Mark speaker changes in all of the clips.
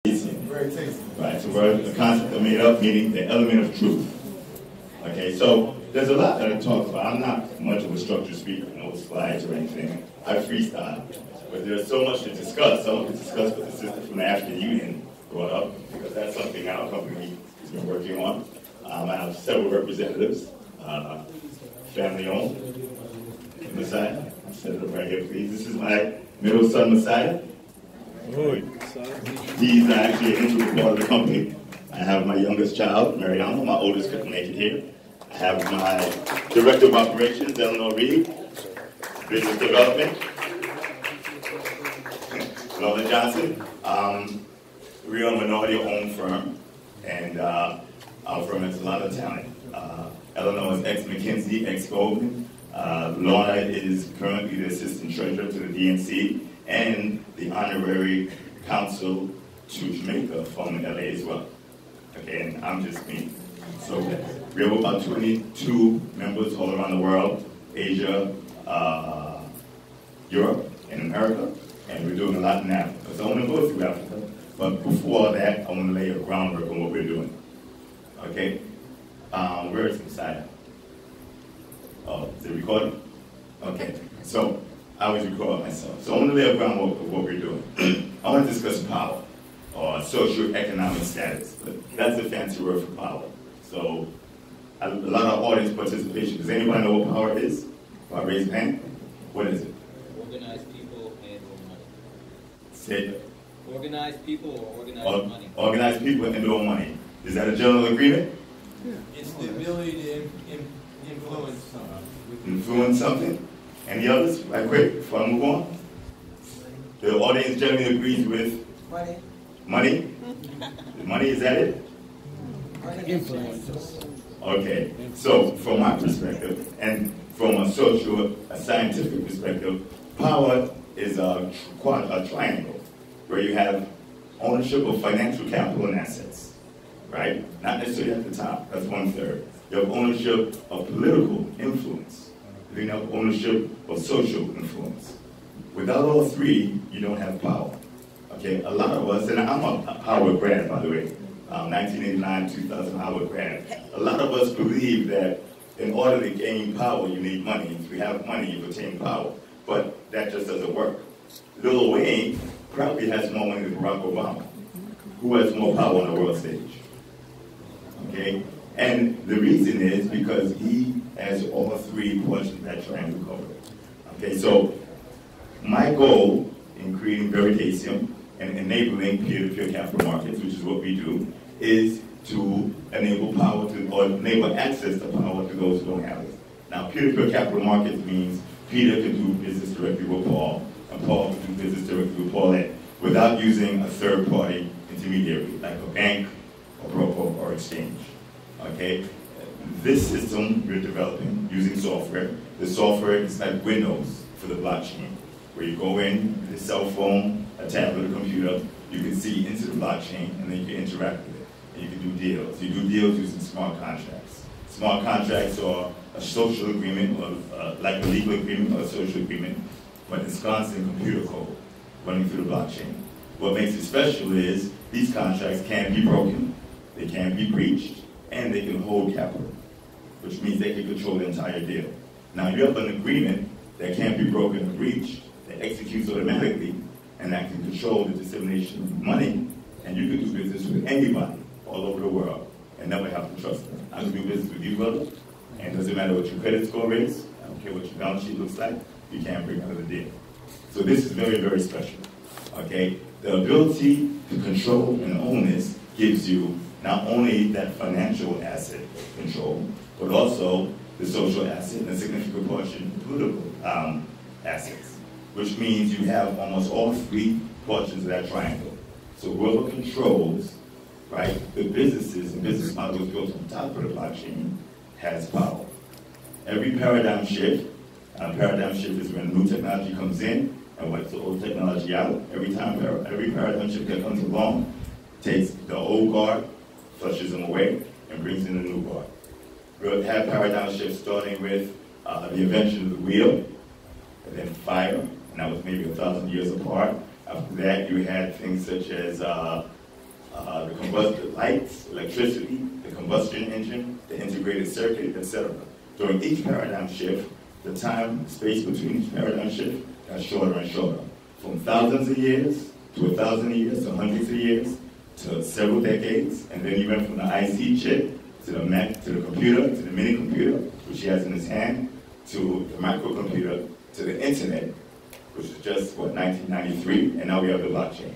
Speaker 1: Veritaseum. Right, so we're the concept of made up, meaning the element of truth. Okay, so there's a lot that I talk about. I'm not much of a structured speaker, no slides or anything. I freestyle. But there's so much to discuss. I want to discuss with the sister from the African Union brought up, because that's something our company has been working on. I have several representatives, family owned. Messiah, set it up right here, please. This is my middle son, Messiah. He's actually an integral part of the company. I have my youngest child, Mariana. My oldest couldn't make it here. I have my director of operations, Eleanor Reed. Business development, Lola Johnson. We're a minority-owned firm, and our firm has a lot of talent. Eleanor is ex-McKinsey, ex-Goldman. Lorna is currently the assistant treasurer to the DNC and the honorary consul to Jamaica from LA as well. Okay, and I'm just me. So we have about 22 members all around the world, Asia, Europe, and America, and we're doing a lot in Africa. So I want to go through Africa, but before that, I want to lay a groundwork on what we're doing. Okay? Where is Messiah? Oh, is it recording? Okay, so I always record myself. So I want to lay a groundwork of what we're doing. I want to discuss power, or socio-economic status, but that's a fancy word for power. So a lot of audience participation. Does anybody know what power is? If I raise a hand, what is it?
Speaker 2: Organized people and or money.
Speaker 1: Say it.
Speaker 2: Organized people or organized money.
Speaker 1: Organized people and or money. Is that a general agreement?
Speaker 3: Yeah. It's the ability to influence something.
Speaker 1: Influence something? Any others? Right quick, before I move on. The audience generally agrees with
Speaker 3: Money.
Speaker 1: Money? Money, is that it?
Speaker 3: Influence.
Speaker 1: Okay, so from my perspective, and from a scientific perspective, power is a triangle where you have ownership of financial capital and assets, right? Not necessarily at the top, that's 1/3. You have ownership of political influence. You have ownership of social influence. Without all three, you don't have power. Okay, a lot of us, and I'm a Howard grad, by the way, 1989, 2000 Howard grad. A lot of us believe that in order to gain power, you need money. If you have money, you attain power. But that just doesn't work. Lil Wayne probably has more money than Barack Obama. Who has more power on the world stage? Okay? And the reason is because he has all three portions of that triangle covered. Okay, so my goal in creating Veritaseum and enabling peer-to-peer capital markets, which is what we do, is to enable power to, or enable access to power to those who don't have it. Now, peer-to-peer capital markets means Peter can do business directly with Paul, and Paul can do business directly with Paulette, without using a third-party intermediary, like a bank, or broker, or exchange. Okay? This system we're developing using software. The software is like Windows for the blockchain, where you go in with a cell phone, a tablet, a computer, you can see into the blockchain, and then you can interact with it. And you can do deals. You do deals using smart contracts. Smart contracts are a social agreement, or like a legal agreement or a social agreement, but ensconced in computer code running through the blockchain. What makes it special is these contracts can't be broken, they can't be breached, and they can hold capital, which means they can control the entire deal. Now, you have an agreement that can't be broken or breached, that executes automatically, and that can control the dissemination of money, and you can do business with anybody all over the world and never have to trust them. I can do business with you, brother, and it doesn't matter what your credit score is, I don't care what your balance sheet looks like, you can't break out of the deal. So this is very, very special, okay? The ability to control and own this gives you not only that financial asset control, but also the social asset and a significant portion of political assets, which means you have almost all three portions of that triangle. So whoever controls, right, the businesses and business models built on top of the blockchain has power. Every paradigm shift is when new technology comes in and wipes the old technology out. Every paradigm shift that comes along takes the old guard, flushes them away, and brings in a new guard. We'll have paradigm shifts starting with the invention of the wheel, and then fire, and that was maybe 1,000 years apart. After that, you had things such as the lights, electricity, the combustion engine, the integrated circuit, etc. During each paradigm shift, the time, space between each paradigm shift got shorter and shorter. From thousands of years to 1,000 years to hundreds of years to several decades, and then you went from the IC chip to the Mac, to the computer, to the mini computer, which he has in his hand, to the microcomputer, to the internet, which is just, 1993, and now we have the blockchain.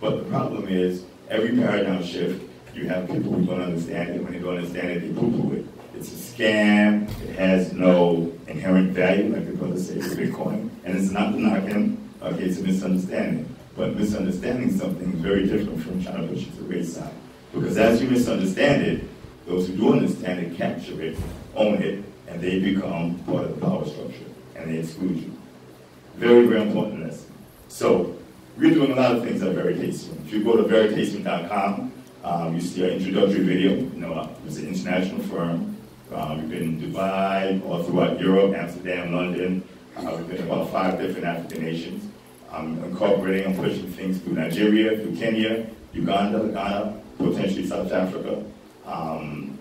Speaker 1: But the problem is, every paradigm shift, you have people who don't understand it. When they don't understand it, they poo-poo it. It's a scam. It has no inherent value, like the brother said with Bitcoin. And it's not to knock him. Okay, it's a misunderstanding. But misunderstanding something is very different from trying to push it to the wayside. Because as you misunderstand it, those who do understand it capture it, own it, and they become part of the power structure, and they exclude you. Very, very important lesson. So, we're doing a lot of things at Veritaseum. If you go to Veritaseum.com, you see our introductory video. You know, it's an international firm. We've been in Dubai, all throughout Europe, Amsterdam, London. We've been in about 5 different African nations. I'm incorporating and pushing things through Nigeria, through Kenya, Uganda, Ghana, potentially South Africa. And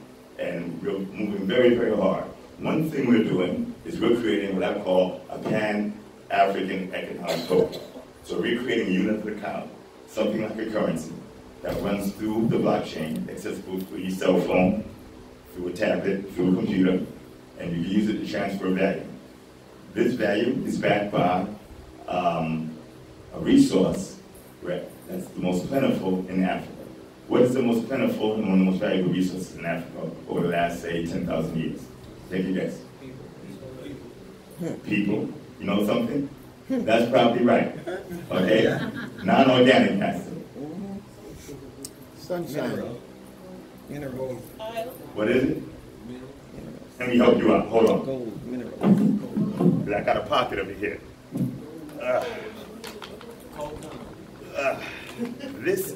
Speaker 1: we're moving very, very hard. One thing we're doing is we're creating what I call a Pan-African economic token. So we're creating a unit of account, something like a currency, that runs through the blockchain, accessible through your cell phone, through a tablet, through a computer, and you can use it to transfer value. This value is backed by a resource that's the most plentiful in Africa. What is the most plentiful and one of the most valuable resources in Africa over the last, say, 10,000 years? Take a guess. People. You know something? That's probably right. Okay? Non-organic matter.
Speaker 4: Sunshine. Mineral.
Speaker 1: What is it? Let me help you out. Hold on.
Speaker 4: Gold. Mineral.
Speaker 1: I got a pocket over here. This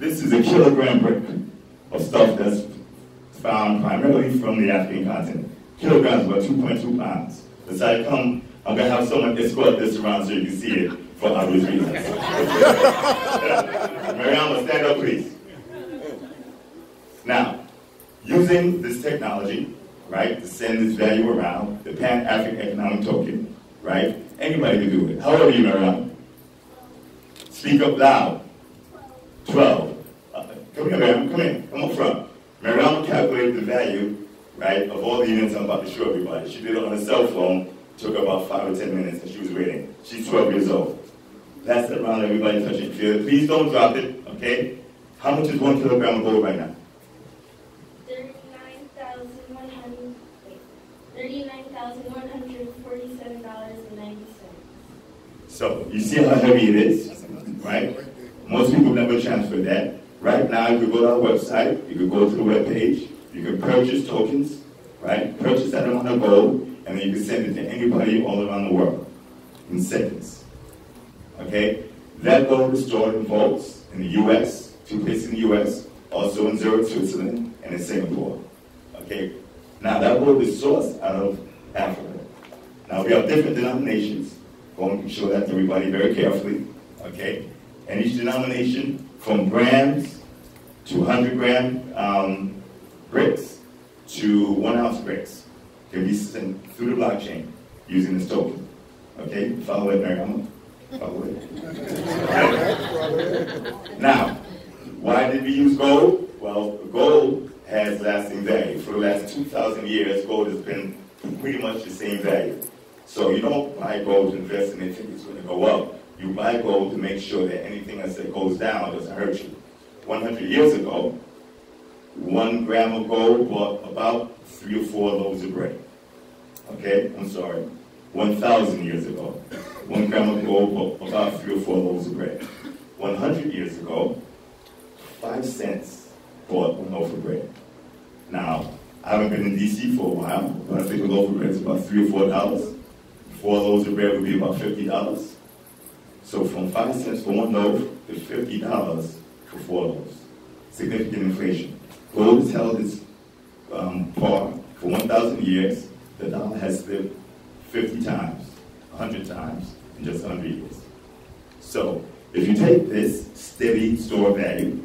Speaker 1: is a kilogram brick of stuff that's found primarily from the African continent. Kilograms, about 2.2 pounds. So I'm going to have someone escort this around so you can see it for obvious reasons. Mariama, stand up, please. Now, using this technology, right, to send this value around, the Pan-African Economic Token, right, anybody can do it. How old are you, Mariama? Speak up loud. 12. Come here, ma'am. Come in. Come up front. Mariama calculated the value, right, of all the units I'm about to show everybody. She did it on a cell phone. Took about 5 or 10 minutes, and she was waiting. She's 12 years old. Pass it around, everybody touch it. Feel it. Please don't drop it, okay? How much is 1 kilogram of gold right now?
Speaker 5: $39,147.90.
Speaker 1: So, you see how heavy it is, right? Most people never transfer that. Right now, you could go to our website, you could go to the webpage, you could purchase tokens, right? Purchase that amount of gold, and then you can send it to anybody all around the world in seconds, okay? That gold is stored in vaults in the U.S., 2 places in the U.S., also in Zurich, Switzerland, and in Singapore, okay? Now, that gold is sourced out of Africa. Now, we have different denominations. Going to show that to everybody very carefully, okay? And each denomination, from grams to 100-gram bricks to 1-ounce bricks, can be sent through the blockchain using this token. Okay? Follow it, Mariama. Follow it. Now, why did we use gold? Well, gold has lasting value. For the last 2,000 years, gold has been pretty much the same value. So you don't buy gold to invest in it thinking it's going to go up. You buy gold to make sure that anything that goes down doesn't hurt you. 100 years ago, 1 gram of gold bought about 3 or 4 loaves of bread. Okay, I'm sorry. 1,000 years ago, 1 gram of gold bought about 3 or 4 loaves of bread. 100 years ago, 5 cents bought 1 loaf of bread. Now, I haven't been in D.C. for a while, but I think a loaf of bread is about $3 or $4. 4 loaves of bread would be about $50. So from 5 cents for 1 loaf to $50 for 4 loaves. Significant inflation. Gold has held its par for 1,000 years. The dollar has flipped 50 times, 100 times in just 100 years. So If you take this steady store value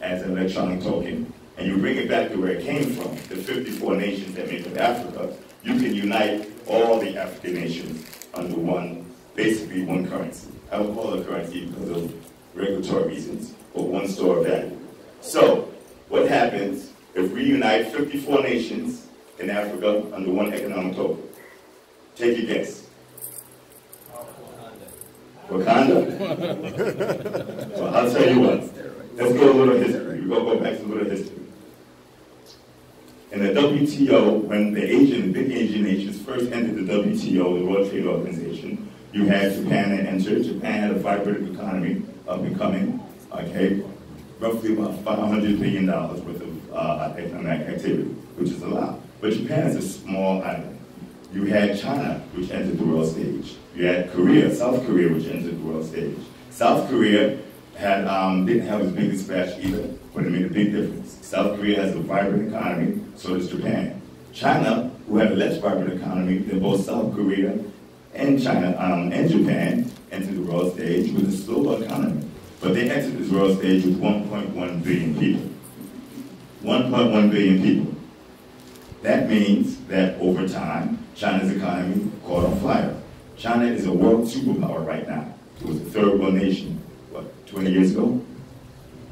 Speaker 1: as an electronic token, and you bring it back to where it came from, the 54 nations that make up Africa, you can unite all the African nations under one, basically one currency. I don't call it a currency because of regulatory reasons, but one store of value. So, what happens if we unite 54 nations in Africa under one economic token? Take a guess. Wakanda? Well, I'll tell you what. Let's go a little history. We're going to go back to a little history. In the WTO, when the big Asian nations first entered the WTO, the World Trade Organization, you had Japan that entered. Japan had a vibrant economy up and coming, okay? Roughly about $500 billion worth of economic activity, which is a lot. But Japan is a small island. You had China, which entered the world stage. You had Korea, South Korea, which entered the world stage. South Korea didn't have as big a splash either, but it made a big difference. South Korea has a vibrant economy, so does Japan. China, who had a less vibrant economy than both South Korea and China and Japan, entered the world stage with a slower economy. But they entered this world stage with 1.1 billion people. 1.1 billion people. That means that over time, China's economy caught on fire. China is a world superpower right now. It was the third world nation, 20 years ago?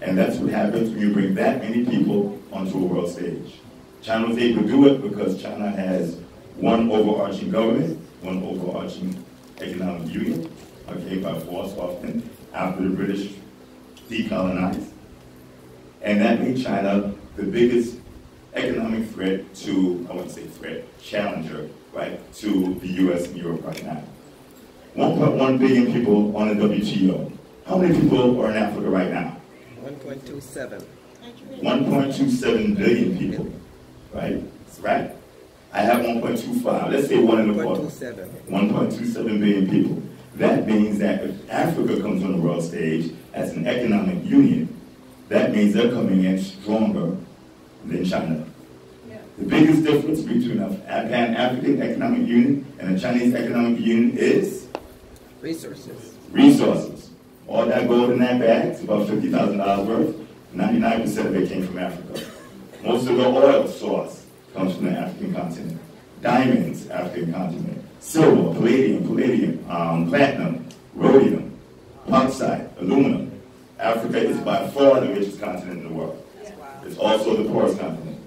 Speaker 1: And that's what happens when you bring that many people onto a world stage. China was able to do it because China has one overarching government, one overarching economic union, okay, by force often, after the British decolonized. And that made China the biggest economic threat to, I wouldn't say threat, challenger, right, to the US and Europe right now. 1.1 billion people on the WTO. How many people are in Africa right now?
Speaker 4: 1.27.
Speaker 1: 1.27 billion people, right? That's right. I have 1.25. Let's say 1 and a quarter. 1.27 billion people. That means that if Africa comes on the world stage as an economic union, that means they're coming in stronger than China. Yeah. The biggest difference between a Pan-African Economic Union and a Chinese Economic Union is?
Speaker 4: Resources.
Speaker 1: Resources. All that gold in that bag, it's about $50,000 worth. 99% of it came from Africa. Most of the oil source comes from the African continent. Diamonds, African continent. Silver, palladium, platinum, rhodium, bauxite, aluminum. Africa is by far the richest continent in the world. It's also the poorest continent.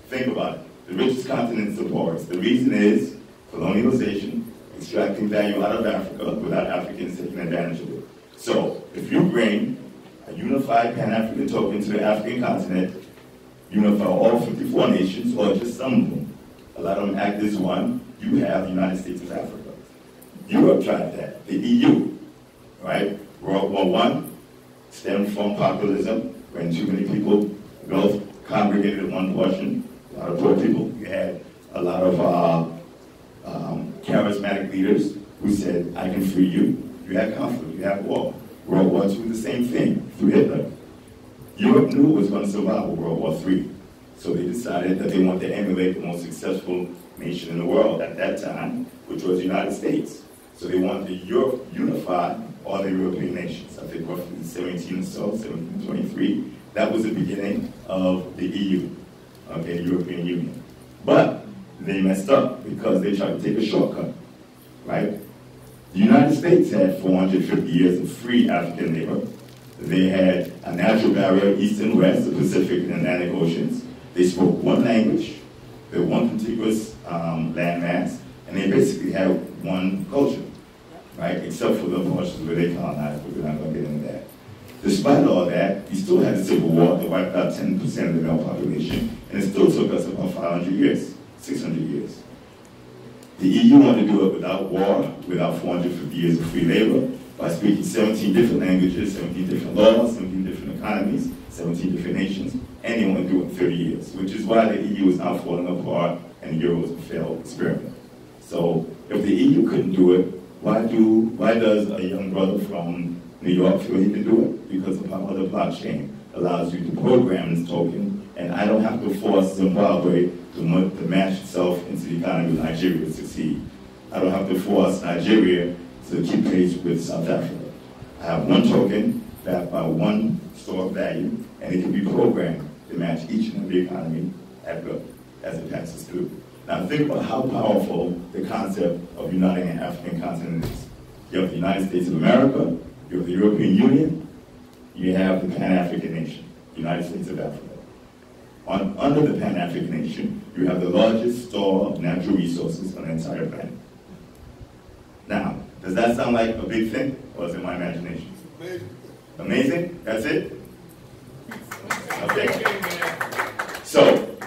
Speaker 1: Think about it. The richest continent is the poorest. The reason is colonialization, extracting value out of Africa without Africans taking advantage of it. So, if you bring a unified Pan-African token to the African continent, unify all 54 nations, or just some of them, a lot of them act as one, you have the United States of Africa. Europe tried that, the EU, right? World War I stemmed from populism, when too many people both congregated in one portion, a lot of poor people. You had a lot of charismatic leaders who said, I can free you. You had conflict, you had war. World War II, the same thing, through Hitler. Europe knew it was going to survive World War III. So they decided that they wanted to emulate the most successful nation in the world at that time, which was the United States. So they wanted to unify all the European nations. I think roughly 1723. That was the beginning of the EU, okay, the European Union. But they messed up because they tried to take a shortcut, right? The United States had 450 years of free African labor. They had a natural barrier, east and west, the Pacific and Atlantic Oceans. They spoke one language, they had one contiguous landmass, and they basically had one culture, right? Except for the portions where they colonized, but we're not going to get into that. Despite all that, we still had a civil war that wiped out 10% of the male population, and it still took us about 500 years, 600 years. The EU wanted to do it without war, without 450 years of free labor, by speaking 17 different languages, 17 different laws, 17 different economies, 17 different nations, and they want to do it in 30 years, which is why the EU is now falling apart and the Euro is a failed experiment. So if the EU couldn't do it, why does a young brother from New York feel he can do it? Because the power of the blockchain allows you to program this token, and I don't have to force Zimbabwe to match itself into the economy of Nigeria to succeed. I don't have to force Nigeria to keep pace with South Africa. I I have one token backed by one store of value, and it can be programmed to match each and every economy at will as it passes through. Now think about how powerful the concept of uniting an African continent is. You have the United States of America, you have the European Union, you have the Pan-African nation, United States of Africa. Under the Pan-African nation, you have the largest store of natural resources on the entire planet. Now, does that sound like a big thing, or is it my imagination?
Speaker 5: Amazing.
Speaker 1: Amazing? That's it? Okay. So,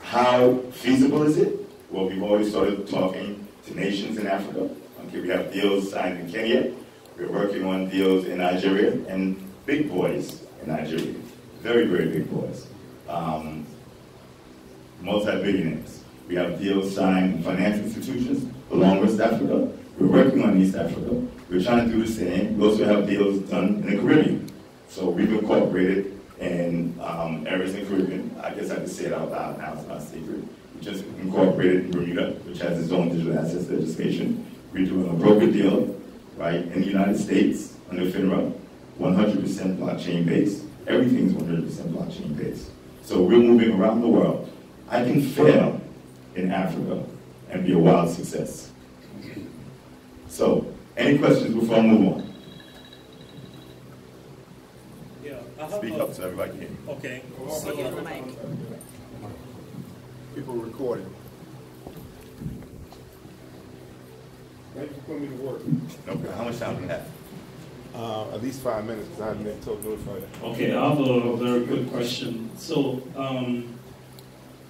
Speaker 1: how feasible is it? Well, we've already started talking to nations in Africa. Okay, we have deals signed in Kenya. We're working on deals in Nigeria, and big boys in Nigeria. Very, very big boys. Multi-billionaires. We have deals signed in financial institutions along West Africa. We're working on East Africa. We're trying to do the same. We also have deals done in the Caribbean. So we've incorporated in areas in the Caribbean. I guess I can say it out loud now, it's not secret. We just incorporated in Bermuda, which has its own digital assets legislation. We're doing a broker deal, right, in the United States under FINRA, 100% blockchain based. Everything's 100% blockchain based. So we're moving around the world. I can fail in Africa and be a wild success. So, any questions before I move on?
Speaker 6: Yeah,
Speaker 1: Speak up so everybody can hear you.
Speaker 6: Okay.
Speaker 5: People recording. Thank you for putting me to work.
Speaker 1: Okay, how much time do we have?
Speaker 5: At least 5 minutes, because I haven't been told notified.
Speaker 6: Okay, I have a very good question. So,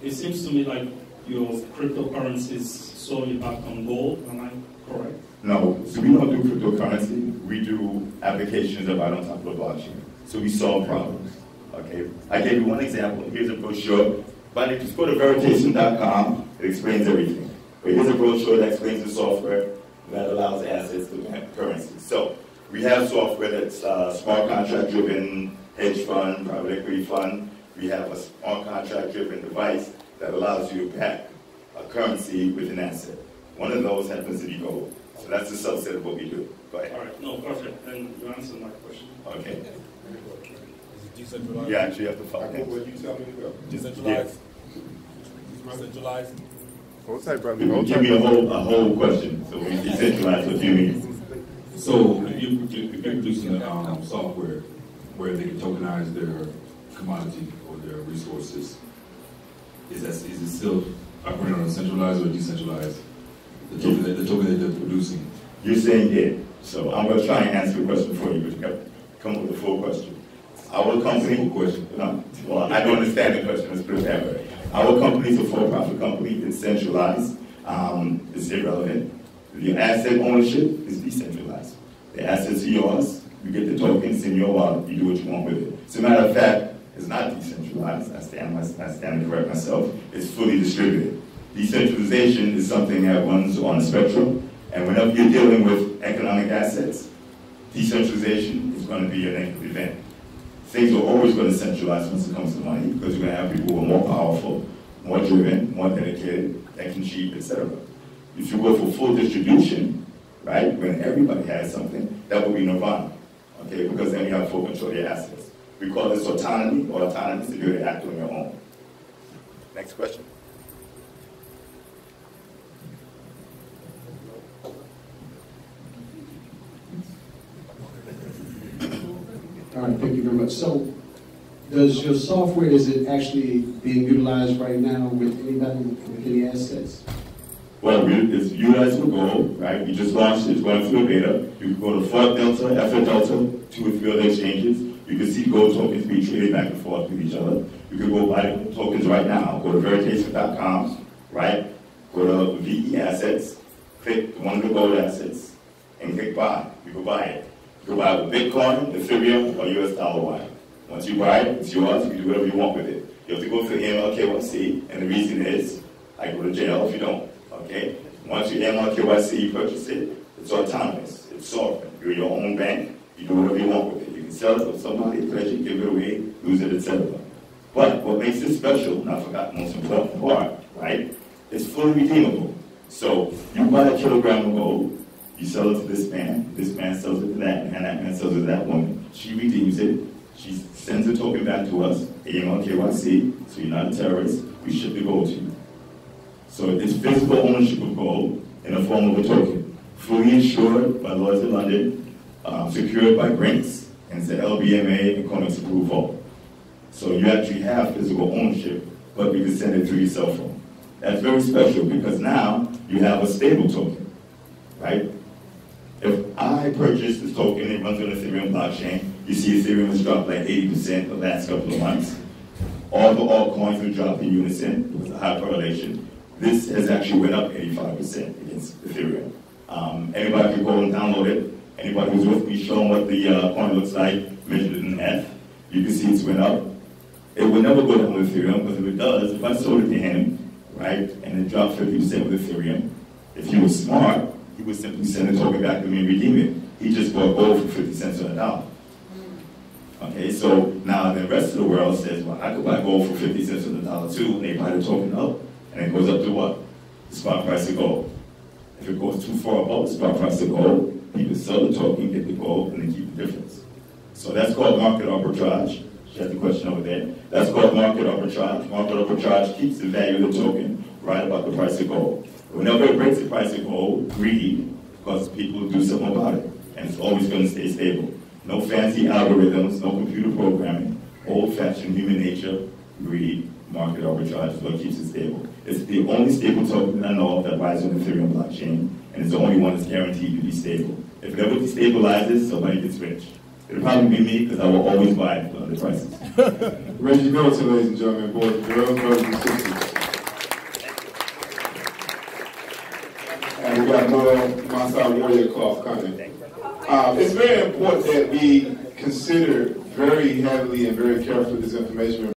Speaker 6: it seems to me like your cryptocurrencies solely backed on gold. Am I correct?
Speaker 1: No, so we don't do cryptocurrency. We do applications that run on top of the blockchain. So we solve problems. Okay, I gave you one example. Here's a brochure. But if you go to Veritaseum.com, it explains everything. But here's a brochure that explains the software that allows assets to back currency. So we have software that's smart contract driven hedge fund, private equity fund. We have a smart contract driven device that allows you to back a currency with an asset. One of those happens to be gold. So that's a subset of what we do. Go ahead.
Speaker 6: All right, no, perfect. And you answered my question.
Speaker 1: Okay.
Speaker 5: Is it decentralized?
Speaker 1: You actually have to
Speaker 5: I
Speaker 1: follow
Speaker 5: think where you tell me to go.
Speaker 7: Decentralized. Decentralized.
Speaker 5: Hold tight, brother.
Speaker 1: You
Speaker 5: Hold
Speaker 1: give
Speaker 5: tight.
Speaker 1: me a whole question. So we decentralize what you mean.
Speaker 7: So if you're producing software where they can tokenize their commodity or their resources, is it still operating on a centralized or decentralized? The token that they're producing.
Speaker 1: You're saying it. So I'm going to try and answer the question for you, but you got to come up with a full question. Our company, well, I don't understand the question, let's put it that way. Our company is a for-profit company, it's centralized, it's irrelevant. The asset ownership is decentralized. The assets are yours, you get the tokens in your wallet, you do what you want with it. As a matter of fact, it's not decentralized, I stand to correct myself, it's fully distributed. Decentralization is something that runs on a spectrum, and whenever you're dealing with economic assets, decentralization is going to be your negative event. Things are always going to centralize once it comes to money, because you're going to have people who are more powerful, more driven, more dedicated, that can cheat, etc. If you go for full distribution, right, when everybody has something, that will be nirvana, okay, because then you have full control of your assets. We call this autonomy, or autonomous to be able to act on your own. Next question.
Speaker 8: All right, thank you very much. So, does your software, is it actually being utilized right now with anybody with any assets?
Speaker 1: Well, it's utilized with gold, right? We just launched it, it's going through a beta. You can go to Fort Delta, FA Delta, 2 or 3 other exchanges. You can see gold tokens being traded back and forth with each other. You can go buy tokens right now. Go to Veritaseum.com, right? Go to VE Assets, click one of the gold assets, and click buy. You can buy it. You can buy it with Bitcoin, Ethereum, or US dollar wire. Once you buy it, it's yours. You can do whatever you want with it. You have to go through AML KYC, and the reason is, I go to jail if you don't. Okay? Once you AML KYC, you purchase it, it's autonomous. It's sovereign. You're your own bank. You do whatever you want with it. You can sell it to somebody, pledge it, give it away, lose it, etc. But what makes it special, and I forgot the most important part, right? It's fully redeemable. So you buy a kilogram of gold, You sell it to this man sells it to that man, that man sells it to that woman. She redeems it. She sends a token back to us, AML KYC, so you're not a terrorist. We ship the gold to you. So it's physical ownership of gold in the form of a token, fully insured by Lloyd's of London, secured by Brinks, and it's the LBMA and COMEX approval. So you actually have physical ownership, but you can send it through your cell phone. That's very special because now you have a stable token, right? If I purchase this token, it runs on the Ethereum blockchain. You see Ethereum has dropped like 80% the last couple of months. All the altcoins have dropped in unison. There was a high correlation. This has actually went up 85% against Ethereum. Anybody can go and download it. Anybody who's with me, show them what the coin looks like, measured in F. You can see it's went up. It will never go down with Ethereum, because if it does, if I sold it to him, right, and it dropped 50% with Ethereum, if he was smart, he would simply send the token back to me and redeem it. He just bought gold for 50 cents on the dollar. Okay, so now the rest of the world says, well, I could buy gold for 50 cents on the dollar too, and they buy the token up, and it goes up to what? The spot price of gold. If it goes too far above the spot price of gold, people sell the token, get the gold, and they keep the difference. So that's called market arbitrage. She has the question over there. That's called market arbitrage. Market arbitrage keeps the value of the token right about the price of gold. Whenever it breaks the price of gold, greed, because people do something about it, and it's always going to stay stable. No fancy algorithms, no computer programming, old-fashioned human nature, greed, market arbitrage is what keeps it stable. It's the only stable token I know of that rides on the Ethereum blockchain, and it's the only one that's guaranteed to be stable. If it ever destabilizes, somebody gets rich. It'll probably be me, because I will always buy it for the prices.
Speaker 5: Reggie Middleton, ladies and gentlemen, boys and girls, brothers and sisters. And we got more Maasai Warrior cloth coming. It's very important that we consider very heavily and very carefully this information.